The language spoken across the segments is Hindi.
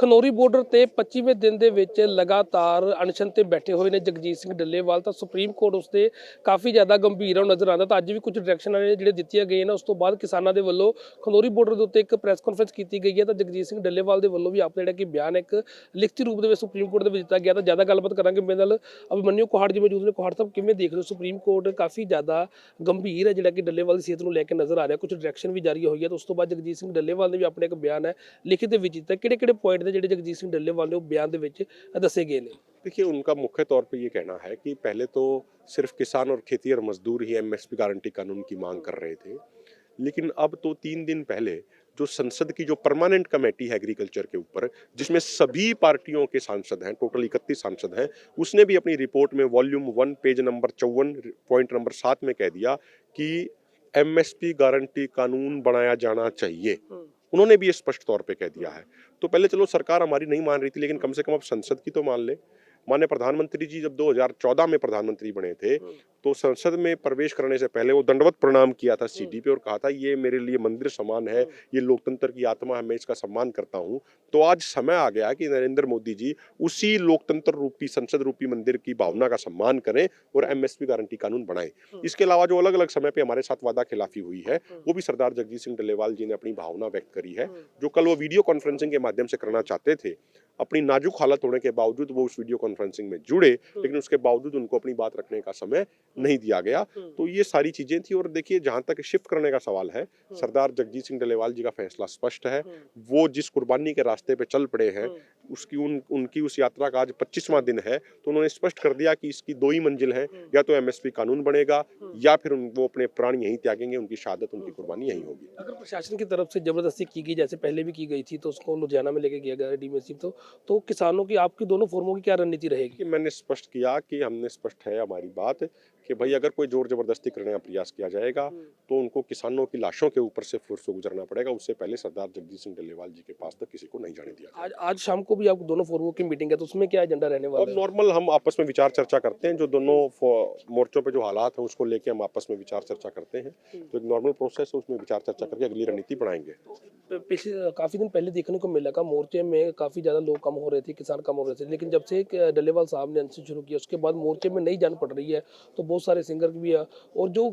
ਖਨੌਰੀ ਬਾਰਡਰ ਤੇ 25ਵੇਂ ਦਿਨ ਦੇ ਵਿੱਚ ਲਗਾਤਾਰ ਅਣਸ਼ਨ ਤੇ ਬੈਠੇ ਹੋਏ ਨੇ ਜਗਜੀਤ ਸਿੰਘ ਡੱਲੇਵਾਲ। ਤਾਂ ਸੁਪਰੀਮ ਕੋਰਟ ਉਸਤੇ ਕਾਫੀ ਜ਼ਿਆਦਾ ਗੰਭੀਰ ਨਜ਼ਰ ਆਉਂਦਾ। ਤਾਂ ਅੱਜ ਵੀ ਕੁਝ ਡਾਇਰੈਕਸ਼ਨਾਂ ਨੇ ਜਿਹੜੇ ਦਿੱਤੀਆਂ ਗਈਆਂ ਨੇ। ਉਸ ਤੋਂ ਬਾਅਦ ਕਿਸਾਨਾਂ ਦੇ ਵੱਲੋਂ ਖਨੌਰੀ ਬਾਰਡਰ ਦੇ ਉੱਤੇ ਇੱਕ ਪ੍ਰੈਸ ਕਾਨਫਰੰਸ ਕੀਤੀ ਗਈ ਹੈ। ਤਾਂ ਜਗਜੀਤ ਸਿੰਘ ਡੱਲੇਵਾਲ ਦੇ ਵੱਲੋਂ ਵੀ ਆਪਣਾ ਜਿਹੜਾ ਕਿ ਬਿਆਨ ਇੱਕ ਲਿਖਤੀ ਰੂਪ ਦੇ ਵਿੱਚ ਸੁਪਰੀਮ ਕੋਰਟ ਦੇ ਵਿੱਚ ਦਿੱਤਾ ਗਿਆ। ਤਾਂ ਜ਼ਿਆਦਾ ਗੱਲਬਾਤ ਕਰਾਂਗੇ ਮੇਰੇ ਨਾਲ ਅਭਿਮਨਿਊ ਕੁਹਾੜ ਜੀ ਮੌਜੂਦ ਨੇ। ਕੁਹਾੜ ਸਾਹਿਬ, ਕਿਵੇਂ ਦੇਖ ਰਹੇ ਹੋ ਸੁਪਰੀਮ ਕੋਰਟ ਕਾਫੀ ਜ਼ਿਆਦਾ ਗੰਭੀਰ ਹੈ ਜਿਹੜਾ ਕਿ ਡੱਲੇਵਾਲ ਦੀ ਸਿਹਤ ਨੂੰ ਲੈ ਕੇ ਨਜ਼ਰ ਆ ਰਿਹਾ, ਕੁਝ ਡਾਇਰੈਕਸ਼ਨ ਵੀ ਜਾਰੀ ਹੋਈ ਹੈ। ਤਾਂ ਉਸ ਤੋਂ ਬਾਅਦ ਜਗਜੀਤ ਸਿੰਘ ਡੱਲੇਵਾਲ ਨੇ ਵੀ ਆਪਣੇ ਇੱਕ ਬਿਆਨ ਹੈ ਲਿਖਿਤ ਦੇ ਵਿੱਚ ਦਿੱਤਾ। ਕਿਹੜੇ पॉइंट थे ਜਿਹੜੇ जगजीत सिंह डल्लेवाल ने बयान दसे गए हैं? देखिए, उनका मुख्य तौर पे ये कहना है कि पहले तो सिर्फ किसान और खेती और मजदूर ही एमएसपी गारंटी कानून की मांग कर रहे थे, लेकिन अब तो 3 दिन पहले जो संसद की जो परमानेंट कमेटी है एग्रीकल्चर के ऊपर, जिसमें सभी पार्टियों के सांसद हैं, टोटल 31 सांसद हैं, उसने भी अपनी रिपोर्ट में volume 1 page number 54 point number 7 में कह दिया कि एमएसपी गारंटी कानून बनाया जाना चाहिए। उन्होंने भी ये स्पष्ट तौर पे कह दिया है। तो पहले चलो सरकार हमारी नहीं मान रही थी, लेकिन कम से कम अब संसद की तो मान ले। माननीय प्रधानमंत्री जी जब 2014 में प्रधानमंत्री बने थे तो संसद में प्रवेश करने से पहले वो दंडवत प्रणाम किया था सीढ़ी पे और कहा था ये मेरे लिए मंदिर समान है, ये लोकतंत्र की आत्मा है, मैं इसका सम्मान करता हूँ। तो आज समय आ गया कि नरेंद्र मोदी जी उसी लोकतंत्र रूपी संसद रूपी मंदिर की भावना का सम्मान करें और एमएसपी गारंटी कानून बनाएं। इसके अलावा जो अलग अलग समय पे हमारे साथ वादा खिलाफी हुई है वो भी सरदार जगजीत सिंह डल्लेवाल जी ने अपनी भावना व्यक्त करी है, जो कल वो वीडियो कॉन्फ्रेंसिंग के माध्यम से करना चाहते थे। अपनी नाजुक हालत होने के बावजूद वो उस वीडियो कॉन्फ्रेंसिंग में जुड़े, लेकिन उसके बावजूद उनको अपनी बात रखने का समय नहीं दिया गया। तो ये सारी चीजें थी। और देखिए, जहां तक शिफ्ट करने का सवाल है, सरदार जगजीत सिंह डल्लेवाल जी का फैसला स्पष्ट है। वो जिस कुर्बानी के रास्ते पे चल पड़े हैं, उनकी उस यात्रा का आज 25वां दिन है। तो उन्होंने स्पष्ट कर दिया कि इसकी 2 ही मंजिल है, या तो एमएसपी कानून बनेगा या फिर वो अपने प्राण यहीं त्यागेंगे, उनकी शहादत, उनकी कुर्बानी यहीं होगी। अगर प्रशासन की तरफ से जबरदस्ती की गई, जैसे पहले भी की गई थी, तो उसको लुधियाना में लेके गया गया डीएमसी, तो किसानों की आपकी दोनों फोरमों की क्या रणनीति रहेगी? कि मैंने स्पष्ट किया कि हमने स्पष्ट है हमारी बात कि भाई अगर कोई जोर जबरदस्ती करने का प्रयास किया जाएगा तो उनको किसानों की लाशों के ऊपर से फोर्स से गुजरना पड़ेगा। उससे पहले सरदार जगजीत सिंह डल्लेवाल जी के पास तक किसी को नहीं जाने दिया। आज शाम को भी आपको दोनों फोरमों की मीटिंग है, तो उसमें क्या एजेंडा रहने वाला और है? नॉर्मल हम आपस में विचार चर्चा करते हैं, जो दोनों मोर्चों पे जो हालात हैं उसको लेके हम आपस में विचार चर्चा करते हैं। तो एक नॉर्मल प्रोसेस है, उसमें विचार चर्चा करके अगली रणनीति बनाएंगे। पिछले काफी दिन पहले देखने को मिला का मोर्चे में काफी ज्यादा लोग कम हो रहे थे, किसान कम हो रहे थे, लेकिन जब से डल्लेवाल साहब ने अनशन शुरू किया उसके बाद मोर्चे में नहीं जान पड़ रही है। तो बहुत सारे सिंगर भी है, और जो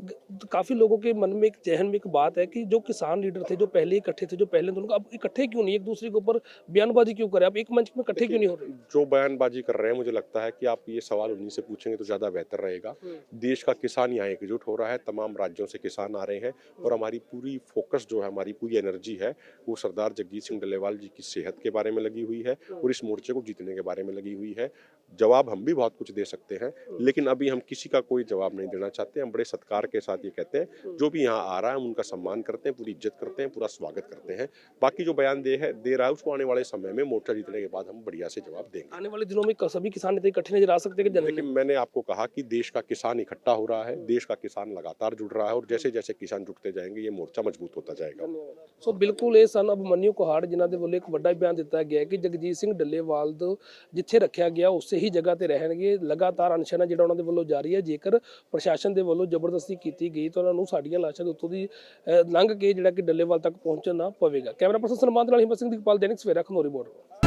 काफी लोगों के मन में एक जहन में एक बात है कि जो किसान लीडर थे, जो पहले इकट्ठे थे, जो पहले दोनों अब इकट्ठे क्यों नहीं, एक दूसरे के ऊपर बयानबाजी क्यों करें? आप एक मंच में इकट्ठे क्यों नहीं हो रहे? जो बयानबाजी कर रहे हैं, मुझे लगता है कि आप ये सवाल उन्हीं से पूछेंगे तो ज्यादा बेहतर रहेगा। देश का किसान यहाँ एकजुट हो रहा है, तमाम राज्यों से किसान आ रहे हैं, और हमारी पूरी फोकस जो है, हमारी पूरी एनर्जी है, वो सरदार जगजीत सिंह डल्लेवाल जी की सेहत के बारे में लगी हुई है और इस मोर्चे को जीतने के बारे में लगी हुई है। जवाब हम भी बहुत कुछ दे सकते हैं, लेकिन अभी हम किसी का कोई जवाब नहीं देना चाहते। हम बड़े सत्कार के साथ ये कहते हैं, जो भी यहाँ आ रहा है हम उनका सम्मान करते हैं, पूरी इज्जत करते हैं, पूरा स्वागत करते हैं। बाकी जो बयान दे रहा है उसको आने वाले समय में मोर्चा जीतने के बाद हम बढ़िया से जवाब देंगे। आने वाले दिनों में सभी किसान नेता इकट्ठे नजर आ सकते हैं? लेकिन मैंने आपको कहा कि देश का किसान इकट्ठा हो रहा है, देश का किसान लगातार जुड़ रहा है, और जैसे जैसे किसान जुड़ते जाएंगे ये मोर्चा मजबूत होता जाएगा। ਸੋ ਬਿਲਕੁਲ ਇਹ ਸਨ ਅਭਿਮਨਿਊ ਕੁਹਾੜ, ਜਿਨ੍ਹਾਂ ਦੇ ਵੱਲੋਂ ਇੱਕ ਵੱਡਾ ਬਿਆਨ ਦਿੱਤਾ ਗਿਆ ਹੈ ਕਿ ਜਗਜੀਤ ਸਿੰਘ ਡੱਲੇਵਾਲ ਤੋਂ ਜਿੱਥੇ ਰੱਖਿਆ ਗਿਆ ਉਸੇ ਹੀ ਜਗ੍ਹਾ ਤੇ ਰਹਿਣਗੇ। ਲਗਾਤਾਰ ਅਨਸ਼ਨ ਹੈ ਜਿਹੜਾ ਉਹਨਾਂ ਦੇ ਵੱਲੋਂ ਜਾਰੀ ਹੈ। ਜੇਕਰ ਪ੍ਰਸ਼ਾਸਨ ਦੇ ਵੱਲੋਂ ਜ਼ਬਰਦਸਤੀ ਕੀਤੀ ਗਈ ਤਾਂ ਉਹਨਾਂ ਨੂੰ ਸਾਡੀਆਂ ਲਾਸ਼ਾਂ ਦੇ ਉੱਤੋਂ ਦੀ ਲੰਘ ਕੇ ਜਿਹੜਾ ਕਿ ਡੱਲੇਵਾਲ ਤੱਕ ਪਹੁੰਚਣਾ ਪਵੇਗਾ। ਕੈਮਰਾ ਪਰਸਨ ਸਲਮਾਨ ਦੇ ਨਾਲ ਹਿੰਮਤ ਸਿੰਘ, ਦੀਪਾਲ, ਦੈਨਿਕ ਸਵੇਰਾ, ਖਨੌਰੀ ਬਾਰਡਰ।